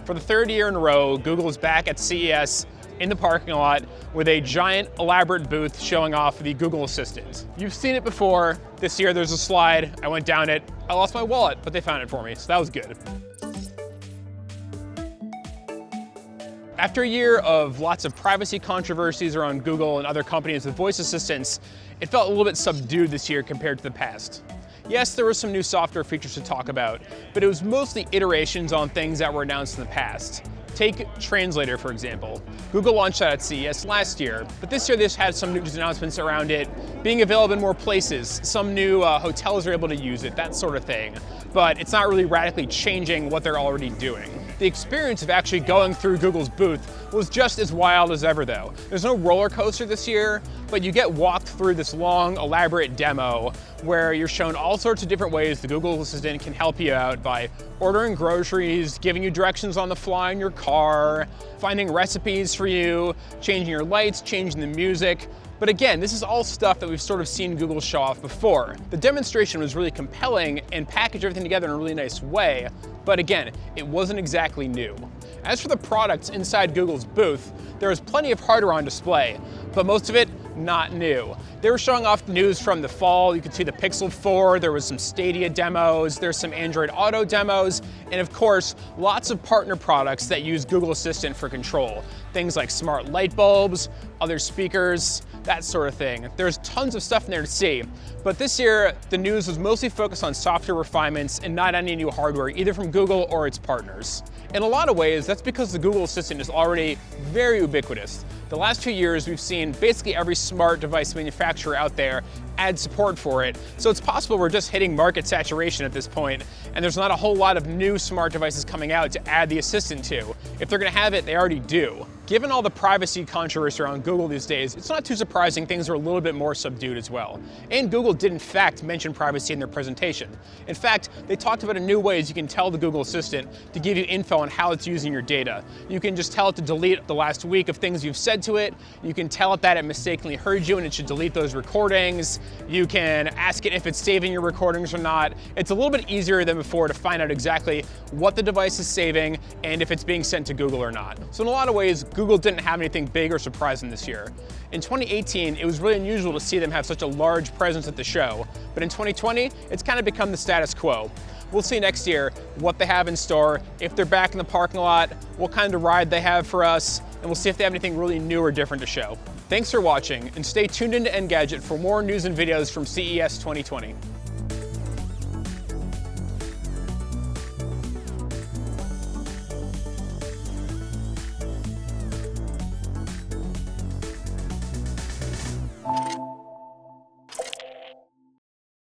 For the third year in a row, Google is back at CES in the parking lot with a giant, elaborate booth showing off the Google Assistant. You've seen it before. This year there's a slide. I went down it. I lost my wallet, but they found it for me, so that was good. After a year of lots of privacy controversies around Google and other companies with voice assistants, it felt a little bit subdued this year compared to the past. Yes, there were some new software features to talk about, but it was mostly iterations on things that were announced in the past. Take Translator, for example. Google launched that at CES last year, but this year they've had some news announcements around it being available in more places. Some new hotels are able to use it, that sort of thing. But it's not really radically changing what they're already doing. The experience of actually going through Google's booth was just as wild as ever though. There's no roller coaster this year, but you get walked through this long, elaborate demo where you're shown all sorts of different ways the Google Assistant can help you out by ordering groceries, giving you directions on the fly in your car, finding recipes for you, changing your lights, changing the music. But again, this is all stuff that we've sort of seen Google show off before. The demonstration was really compelling and packaged everything together in a really nice way, but again, it wasn't exactly new. As for the products inside Google's booth, there was plenty of hardware on display, but most of it not new. They were showing off news from the fall. You could see the Pixel 4, there was some Stadia demos, there's some Android Auto demos, and of course, lots of partner products that use Google Assistant for control. Things like smart light bulbs, other speakers, that sort of thing. There's tons of stuff in there to see, but this year, the news was mostly focused on software refinements and not any new hardware, either from Google or its partners. In a lot of ways, that's because the Google Assistant is already very ubiquitous. The last 2 years, we've seen basically every smart device manufacturer out there add support for it. So it's possible we're just hitting market saturation at this point, and there's not a whole lot of new smart devices coming out to add the Assistant to. If they're gonna have it, they already do. Given all the privacy controversy around Google these days, it's not too surprising things are a little bit more subdued as well. And Google did in fact mention privacy in their presentation. In fact, they talked about a new ways you can tell the Google Assistant to give you info on how it's using your data. You can just tell it to delete the last week of things you've said to it. You can tell it that it mistakenly heard you and it should delete those recordings. You can ask it if it's saving your recordings or not. It's a little bit easier than before to find out exactly what the device is saving and if it's being sent to Google or not. So in a lot of ways, Google didn't have anything big or surprising this year. In 2018, it was really unusual to see them have such a large presence at the show, but in 2020, it's kind of become the status quo. We'll see next year what they have in store, if they're back in the parking lot, what kind of ride they have for us, and we'll see if they have anything really new or different to show. Thanks for watching, and stay tuned into Engadget for more news and videos from CES 2020.